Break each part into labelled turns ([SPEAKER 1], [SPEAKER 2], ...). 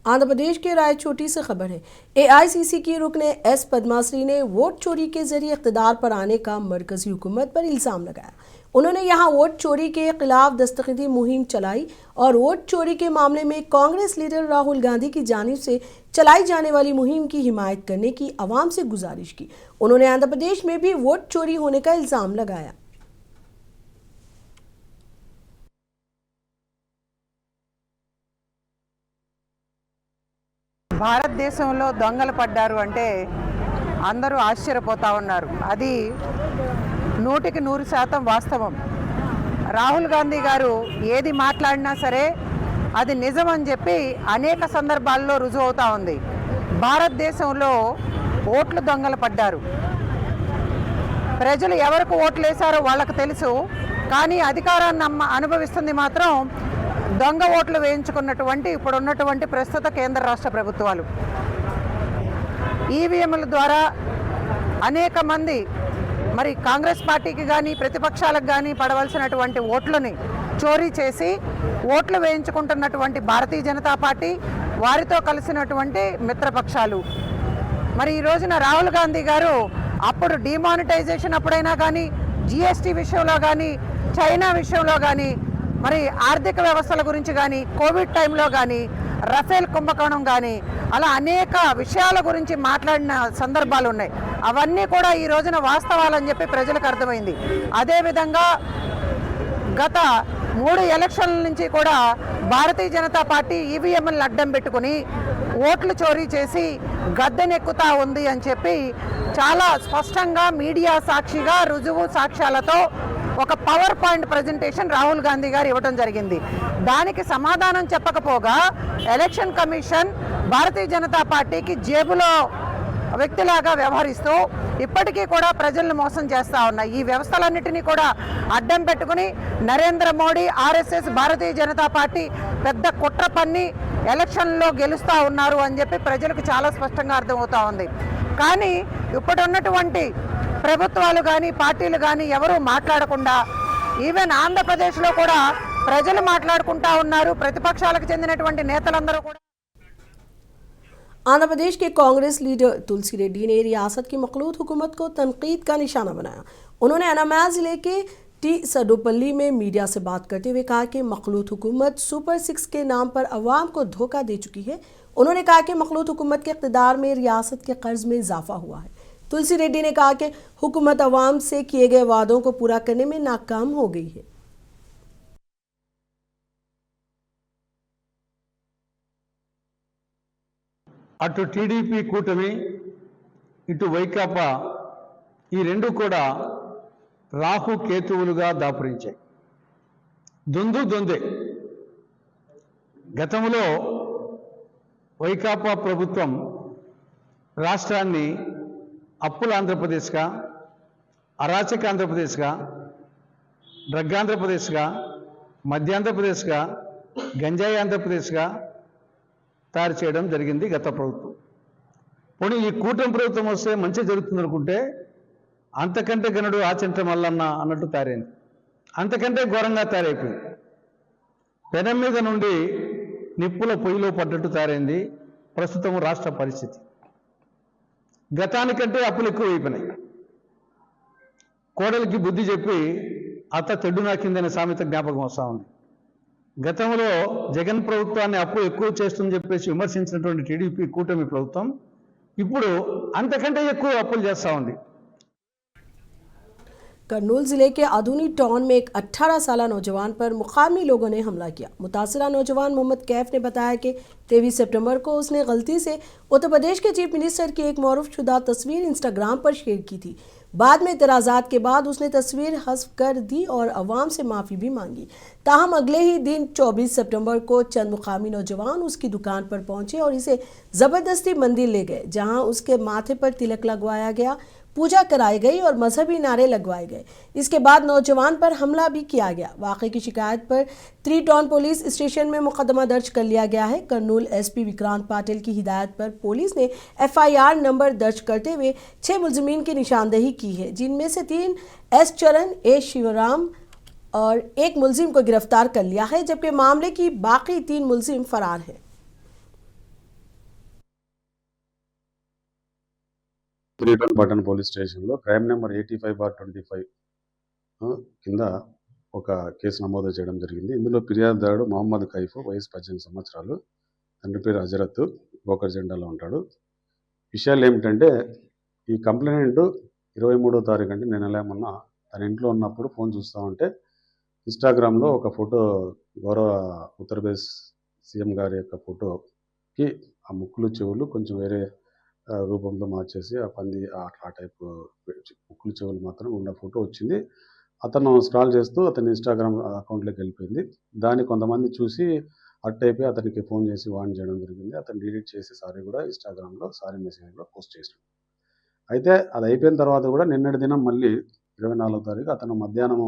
[SPEAKER 1] आंध्र प्रदेश के रायचोटी से खबर है। एआईसीसी की रुकन एस पद्माश्री ने वोट चोरी के जरिए इख्तिदार पर आने का मरकजी हुकूमत पर इल्जाम लगाया। उन्होंने यहां वोट चोरी के खिलाफ दस्तखती मुहिम चलाई और वोट चोरी के मामले में कांग्रेस लीडर राहुल गांधी की जानिब से चलाई जाने वाली मुहिम की हिमायत करने की आवाम से गुजारिश की। उन्होंने आंध्र प्रदेश में भी वोट चोरी होने का इल्जाम लगाया।
[SPEAKER 2] భారతదేశంలో దొంగలు పడ్డారు అంటే అందరూ ఆశ్చర్యపోతా ఉన్నారు. అది 100% వాస్తవం. రాహుల్ గాంధీ గారు ఏది మాట్లాడినా సరే అది నిజం అని చెప్పి అనేక సందర్భాల్లో రుజువు అవుతా ఉంది. భారతదేశంలో ఓట్లు దొంగలు పడ్డారు. ప్రజలు ఎవరికి ఓట్లు వేశారో వాళ్ళకు తెలుసు. కానీ అధికారాన్ని అనుభవిస్తుంది మాత్రం దొంగ ఓట్లు వేయించుకున్నటువంటి ఇప్పుడున్నటువంటి ప్రస్తుత కేంద్ర రాష్ట్ర ప్రభుత్వాలు. ఈవీఎంల ద్వారా అనేక మంది మరి కాంగ్రెస్ పార్టీకి కానీ ప్రతిపక్షాలకు కానీ పడవలసినటువంటి ఓట్లని చోరీ చేసి ఓట్లు వేయించుకుంటున్నటువంటి భారతీయ జనతా పార్టీ, వారితో కలిసినటువంటి మిత్రపక్షాలు. మరి ఈ రోజున రాహుల్ గాంధీ గారు అప్పుడు డిమానిటైజేషన్ అప్పుడైనా కానీ, జిఎస్టీ విషయంలో కానీ, చైనా విషయంలో కానీ, మరి ఆర్థిక వ్యవస్థల గురించి కానీ, కోవిడ్ టైంలో కానీ, రఫేల్ కుంభకోణం కానీ, అలా అనేక విషయాల గురించి మాట్లాడిన సందర్భాలు ఉన్నాయి. అవన్నీ కూడా ఈ రోజున వాస్తవాలని చెప్పి ప్రజలకు అర్థమైంది. అదేవిధంగా గత 3 ఎలక్షన్ల నుంచి కూడా భారతీయ జనతా పార్టీ ఈవీఎంలను అడ్డం పెట్టుకుని ఓట్లు చోరీ చేసి గద్దెనెక్కుతా ఉంది అని చెప్పి చాలా స్పష్టంగా మీడియా సాక్షిగా రుజువు సాక్ష్యాలతో ఒక power point presentation Rahul Gandhi గారు ఇవ్వడం జరిగింది. దానికి సమాధానం చెప్పకపోగా ఎలక్షన్ కమిషన్ భారతీయ జనతా పార్టీకి జేబులో వ్యక్తిలాగా వ్యవహరిస్తూ ఇప్పటికీ కూడా ప్రజలను మోసం చేస్తూ ఉన్నాయి. ఈ వ్యవస్థలన్నిటినీ కూడా అడ్డం పెట్టుకుని నరేంద్ర మోడీ, ఆర్ఎస్ఎస్, భారతీయ జనతా పార్టీ పెద్ద కుట్ర పన్ని ఎలక్షన్లో గెలుస్తూ ఉన్నారు అని చెప్పి ప్రజలకు చాలా స్పష్టంగా అర్థమవుతూ ఉంది. కానీ ఇప్పుడున్నటువంటి ప్రభుత్వాలు కానీ, పార్టీలు కానీ ఎవరూ మాట్లాడకుండా, ఈవెన్ ఆంధ్రప్రదేశ్లో కూడా ప్రజలు మాట్లాడుకుంటా ఉన్నారు. ప్రతిపక్షాలకు చెందినటువంటి నేతలందరూ కూడా.
[SPEAKER 1] आंध्र प्रदेश के कांग्रेस लीडर तुलसी रेड्डी ने रियासत की मखलूत हुकूमत को तनकीद का निशाना बनाया। उन्होंने अनामया जिले के टी सडोपल्ली में मीडिया से बात करते हुए कहा कि मखलूत हुकूमत सुपर 6 के नाम पर अवाम को धोखा दे चुकी है। उन्होंने कहा कि मखलूत हुकूमत के इक़्तिदार में रियासत के कर्ज में इजाफा हुआ है। तुलसी रेड्डी ने कहा कि हुकूमत अवाम से किए गए वादों को पूरा करने में नाकाम हो गई है।
[SPEAKER 3] అటు టీడీపీ కూటమి, ఇటు వైకాపా, ఈ రెండు కూడా రాహు కేతువులుగా దాపురించాయి. దొందే. గతంలో వైకాపా ప్రభుత్వం రాష్ట్రాన్ని అప్పుల ఆంధ్రప్రదేశ్గా, అరాచక ఆంధ్రప్రదేశ్గా, డ్రగ్ ఆంధ్రప్రదేశ్గా, మధ్యాంధ్రప్రదేశ్గా, గంజాయి ఆంధ్రప్రదేశ్గా తయారు చేయడం జరిగింది గత ప్రభుత్వం. పోనీ ఈ కూటమి ప్రభుత్వం వస్తే మంచి జరుగుతుంది అనుకుంటే అంతకంటే గనుడు ఆచంట మల్లన్న అన్నట్టు తయారైంది. అంతకంటే ఘోరంగా తయారైపోయింది. పెనం మీద నుండి నిప్పుల పొయ్యిలో పడ్డట్టు తయారైంది ప్రస్తుతం రాష్ట్ర పరిస్థితి. గతానికంటే అప్పులు ఎక్కువ అయిపోయినాయి. కోడలికి బుద్ధి చెప్పి అత్త తెడ్డు నాకిందనే సామెత జ్ఞాపకం వస్తూ ఉంది. గతంలో జగన్ ప్రభుత్వాన్ని అప్పు ఎక్కువ చేస్తుందని చెప్పేసి విమర్శించినటువంటి టీడీపీ కూటమి ప్రభుత్వం ఇప్పుడు అంతకంటే ఎక్కువ అప్పులు చేస్తూ ఉంది.
[SPEAKER 1] करनूल जिले के अदूनी टाउन में एक 18 साल नौजवान पर मुकामी लोगों ने हमला किया। मुतासरा नौजवान मोहम्मद कैफ ने बताया कि 23 सितंबर को उसने गलती से उत्तर प्रदेश के चीफ मिनिस्टर की एक मौरूफशुदा तस्वीर इंस्टाग्राम पर शेयर की थी। बाद में इतराज़ात के बाद उसने तस्वीर हज़्फ कर दी और अवाम से माफ़ी भी मांगी। ताहम अगले ही दिन 24 सितंबर को चंद मुकामी नौजवान उसकी दुकान पर पहुंचे और इसे ज़बरदस्ती मंदिर ले गए, जहां उसके माथे पर तिलक लगवाया गया, पूजा कराई गई और मजहबी नारे लगवाए गए। इसके बाद नौजवान पर हमला भी किया गया। वाक़े की शिकायत पर 3 टाउन पुलिस स्टेशन में मुकदमा दर्ज कर लिया गया है। करनूल एसपी विक्रांत पाटिल की हिदायत पर पुलिस ने FIR नंबर दर्ज करते हुए 6 मुलजमीन की निशानदेही की है, जिनमें से 3 S चरण, A शिवराम और 1 मुलजिम को गिरफ्तार कर लिया है, जबकि मामले की बाकी 3 मुलजिम फरार हैं।
[SPEAKER 4] త్రీటన్ పట్టణ పోలీస్ స్టేషన్లో క్రైమ్ నెంబర్ 85/25 కింద ఒక కేసు నమోదు చేయడం జరిగింది. ఇందులో ఫిర్యాదుదారుడు మొహమ్మద్ కైఫ్, వయసు 18 సంవత్సరాలు, తండ్రి పేరు హజరత్, గోకర్ జెండాలో ఉంటాడు. విషయాలు ఏమిటంటే, ఈ కంప్లైంట్ 23వ తారీఖు అంటే నిన్న మొన్న తన ఇంట్లో ఉన్నప్పుడు ఫోన్ చూస్తూ ఉంటే ఇన్స్టాగ్రామ్లో ఒక ఫోటో, గౌరవ ఉత్తరప్రదేశ్ సీఎం గారి యొక్క ఫోటోకి ఆ ముక్కులు చెవులు కొంచెం వేరే రూపంలో మార్చేసి ఆ పంది ఆ టైప్ ముక్కులు చెవులు మాత్రం ఉన్న ఫోటో వచ్చింది. అతను స్క్రాల్ చేస్తూ అతని ఇన్స్టాగ్రామ్ అకౌంట్లోకి వెళ్ళిపోయింది. దాన్ని కొంతమంది చూసి అట్టయిపోయి అతనికి ఫోన్ చేసి వార్న్ చేయడం జరిగింది. అతను డిలీట్ చేసి సారీ కూడా ఇన్స్టాగ్రామ్లో సారీ మెసేజ్ కూడా పోస్ట్ చేసాడు. అయితే అది అయిపోయిన తర్వాత కూడా నిన్నటి దినం మళ్ళీ 24వ తారీఖు అతను మధ్యాహ్నం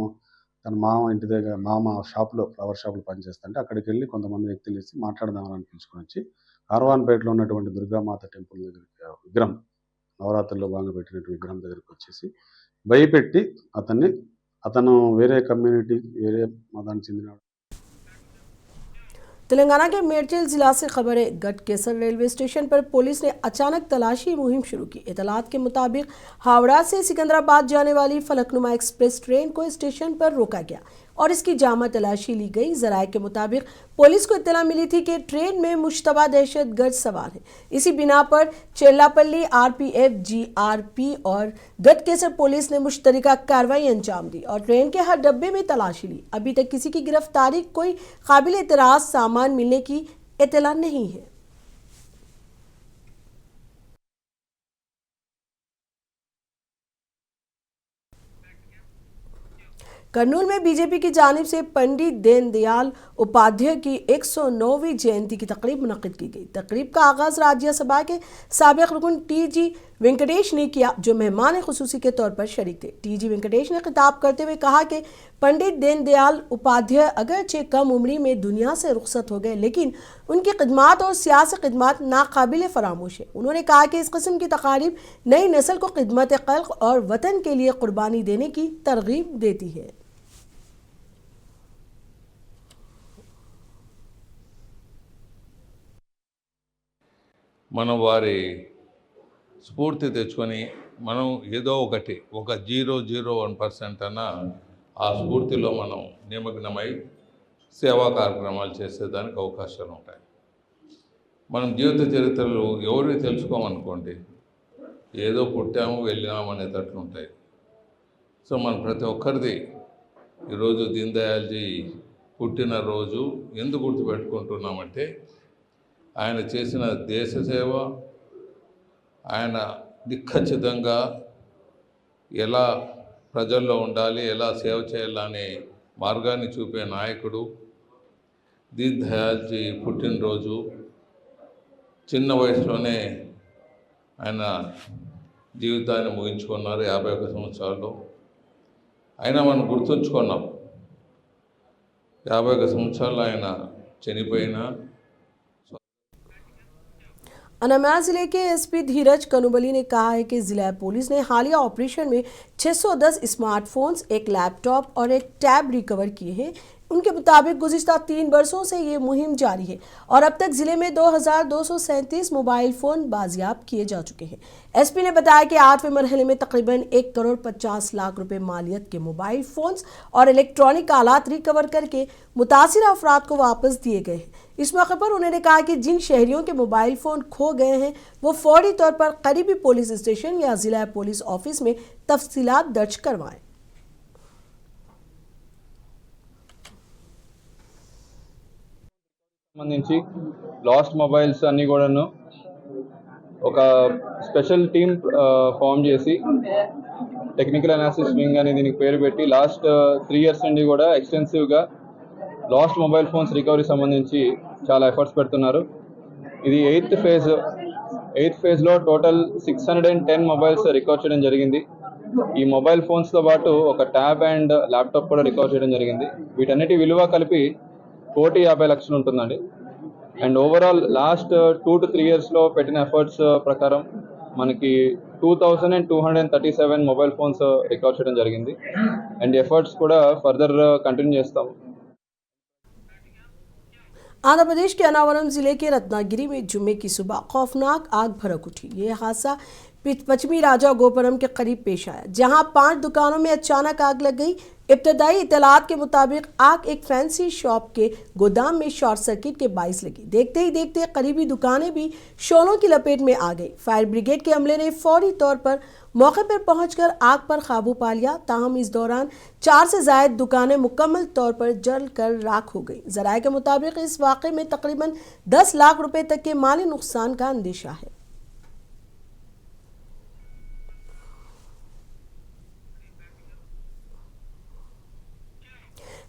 [SPEAKER 4] తన మామ ఇంటి దగ్గర, మామ షాప్లో, ఫ్లవర్ షాప్లో పనిచేస్తుంటే అక్కడికి వెళ్ళి కొంతమంది వ్యక్తులు వేసి మాట్లాడదామని పిలుచుకొని వచ్చి కార్వాన్పేటలో ఉన్నటువంటి దుర్గామాత టెంపుల్ దగ్గరికి విగ్రహం, నవరాత్రుల్లో భాగంగా పెట్టినటువంటి విగ్రహం దగ్గరికి వచ్చేసి భయపెట్టి అతను వేరే కమ్యూనిటీ, వేరే మతానికి చెందిన
[SPEAKER 1] तेलंगाना के मेडचल जिला से खबर है। गढ़केसर रेलवे स्टेशन पर पुलिस ने अचानक तलाशी मुहिम शुरू की। इतलात के मुताबिक हावड़ा से सिकंदराबाद जाने वाली फलकनुमा एक्सप्रेस ट्रेन को स्टेशन पर रोका गया और इसकी जामा तलाशी ली गई। जराये के मुताबिक पुलिस को इत्तला मिली थी कि ट्रेन में मुश्तबा दहशतगर्द सवार है। इसी बिना पर चेल्लापल्ली RPF, GRP और गढ़केसर पुलिस ने मुश्तरका कार्रवाई अंजाम दी और ट्रेन के हर डब्बे में तलाशी ली। अभी तक किसी की गिरफ्तारी, कोई काबिल एतराज सामान मिलने की इत्तला नहीं है। कर्नूल में बीजेपी की जानिब से पंडित दीनदयाल उपाध्याय की 109वीं जयंती की तकरीब मुनक्किद की गई। तकरीब का आगाज़ राज्यसभा के साबिक़ रुकन TG वेंकटेश ने किया, जो मेहमान खुसूसी के तौर पर शरीक थे। TG वेंकटेश ने खिताब करते हुए कहा कि पंडित दीनदयाल उपाध्याय अगरचे कम उम्री में दुनिया से रुखसत हो गए, लेकिन उनकी खिदमात और सियासी खिदमात नाकाबिल फरामोश है। उन्होंने कहा कि इस किस्म की तकारीब नई नस्ल को खिदमत खल्क़ और वतन के लिए कुर्बानी देने की तरगीब देती है।
[SPEAKER 5] మనం వారి స్ఫూర్తి తెచ్చుకొని మనం ఏదో ఒకటి, ఒక 0.01% అన్న ఆ స్ఫూర్తిలో మనం నిమగ్నమై సేవా కార్యక్రమాలు చేసేదానికి అవకాశాలు ఉంటాయి. మనం జీవిత చరిత్రలు ఎవరిని తెలుసుకోమనుకోండి, ఏదో పుట్టాము వెళ్ళాము అనేటట్లు ఉంటాయి. సో మనం ప్రతి ఒక్కరిది ఈరోజు దీన్ దయాల్జీ పుట్టినరోజు ఎందుకు గుర్తుపెట్టుకుంటున్నామంటే, ఆయన చేసిన దేశ సేవ, ఆయన నిఖచ్చితంగా ఎలా ప్రజల్లో ఉండాలి, ఎలా సేవ చేయాలనే మార్గాన్ని చూపే నాయకుడు. దీన్ దయాల్జీ పుట్టినరోజు చిన్న వయసులోనే ఆయన జీవితాన్ని ముగించుకున్నారు, 51 సంవత్సరాల్లో. అయినా మనం గుర్తుంచుకున్నాం, 51 సంవత్సరాలు ఆయన చనిపోయినా.
[SPEAKER 1] अनमया जिले के SP धीरज कनुबली ने कहा है कि जिला पुलिस ने हालिया ऑपरेशन में 610 स्मार्टफोन्स, एक लैपटॉप और एक टैब रिकवर किए हैं। उनके मुताबिक गुज़िश्ता 3 वर्षों से ये मुहिम जारी है और अब तक जिले में 2237 मोबाइल फ़ोन बाजियाब किए जा चुके हैं। SP ने बताया कि 8वें मरहले में तकरीबन 1,50,00,000 रुपए मालियत के मोबाइल फ़ोन्स और इलेक्ट्रॉनिक आलात रिकवर करके मुतासिर अफराद को वापस दिए गए हैं। इस मौके पर उन्होंने कहा कि जिन शहरियों के मोबाइल फ़ोन खो गए हैं वो फौरी तौर पर करीबी पुलिस स्टेशन या ज़िला पुलिस ऑफिस में तफसीलात दर्ज करवाएं।
[SPEAKER 6] సంబంధించి లాస్ట్ మొబైల్స్ అన్నీ కూడాను ఒక స్పెషల్ టీమ్ ఫామ్ చేసి టెక్నికల్ అనాలిసిస్ వింగ్ అని దీనికి పేరు పెట్టి లాస్ట్ 3 years నుండి కూడా ఎక్స్టెన్సివ్గా లాస్ట్ మొబైల్ ఫోన్స్ రికవరీ సంబంధించి చాలా ఎఫర్ట్స్ పెడుతున్నారు. ఇది 8th ఫేజ్లో టోటల్ 610 మొబైల్స్ రికవర్ చేయడం జరిగింది. ఈ మొబైల్ ఫోన్స్తో పాటు ఒక ట్యాబ్ అండ్ ల్యాప్టాప్ కూడా రికవర్ చేయడం జరిగింది. వీటన్నిటి విలువ కలిపి 1,50,00,000 ఉంటుందండి. అండ్ ఓవరాల్ లాస్ట్ 2 to 3 yearsలో పెట్టిన ఎఫర్ట్స్ ప్రకారం మనకి 2,237 మొబైల్ ఫోన్స్ రికవర్ చేయడం జరిగింది. అండ్ ఎఫర్ట్స్ కూడా ఫర్దర్ కంటిన్యూ చేస్తాం.
[SPEAKER 1] आंध्र प्रदेश के अनावरम जिले के रत्नागिरी में जुम्मे की सुबह खौफनाक आग भड़क उठी। यह हादसा पश्चिमी राजा गोपुरम के करीब पेश आया, जहां 5 दुकानों में अचानक आग लग गई। इब्तदाई इतलात के मुताबिक आग एक फैंसी शॉप के गोदाम में शॉर्ट सर्किट के बाइस लगी। देखते ही देखते करीबी दुकानें भी शोलों की लपेट में आ गई। फायर ब्रिगेड के अमले ने फौरी तौर पर मौके पर पहुंचकर आग पर काबू पा लिया। ताहम इस दौरान 4 से ज्यादा दुकानें मुकम्मल तौर पर जलकर राख हो गई। जराये के मुताबिक इस वाक़े में तकरीबन 10 लाख रुपए तक के माली नुकसान का अंदेशा है।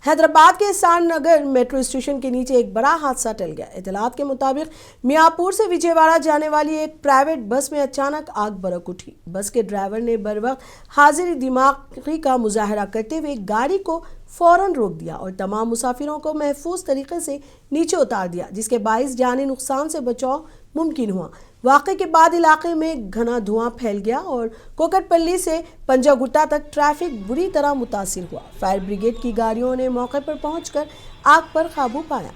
[SPEAKER 1] हैदराबाद के सारनगर मेट्रो स्टेशन के नीचे एक बड़ा हादसा टल गया। इतलात के मुताबिक मियाँपुर से विजयवाड़ा जाने वाली एक प्राइवेट बस में अचानक आग भड़क उठी। बस के ड्राइवर ने बरवक्त हाजिरी दिमागी का मुजाहरा करते हुए गाड़ी को फौरन रोक दिया और तमाम मुसाफिरों को महफूज तरीके से नीचे उतार दिया, जिसके बाइस जानी नुकसान से बचाव मुमकिन हुआ। वाक़े के बाद इलाके में घना धुआं फैल गया और कोकटपल्ली से पंजागुट्टा तक ट्रैफिक बुरी तरह मुतासिर हुआ। फायर ब्रिगेड की गाड़ियों ने मौके पर पहुंचकर आग पर काबू पाया।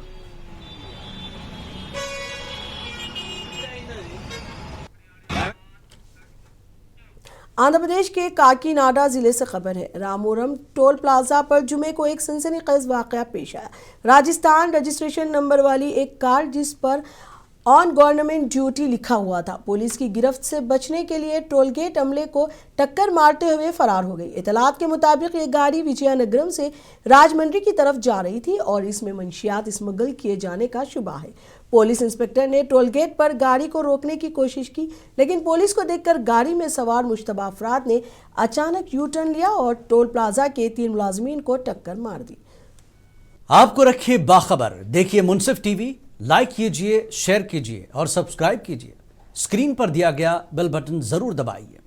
[SPEAKER 1] आंध्र प्रदेश के काकीनाडा जिले से खबर है। रामोरम टोल प्लाजा पर जुमे को एक सनसनीखेज वाकया पेश आया। राजस्थान रजिस्ट्रेशन नंबर वाली एक कार जिस पर ऑन गवर्नमेंट ड्यूटी लिखा हुआ था, पुलिस की गिरफ्त से बचने के लिए टोलगेट अमले को टक्कर मारते हुए फरार हो गई। इतलात के मुताबिक ये गाड़ी विजयनगरम से राजमंड्री की तरफ जा रही थी और इसमें मंशियात स्मगल किए जाने का शुबा है। पुलिस इंस्पेक्टर ने टोलगेट पर गाड़ी को रोकने की कोशिश की, लेकिन पुलिस को देखकर गाड़ी में सवार मुश्तबा अफराद ने अचानक यू टर्न लिया और टोल प्लाजा के 3 मुलाजमीन को टक्कर मार दी।
[SPEAKER 7] आपको रखिए बाखबर, देखिए मुनसिफ टीवी, लाइक कीजिए, शेयर कीजिए और सब्सक्राइब कीजिए। स्क्रीन पर दिया गया बेल बटन जरूर दबाइए।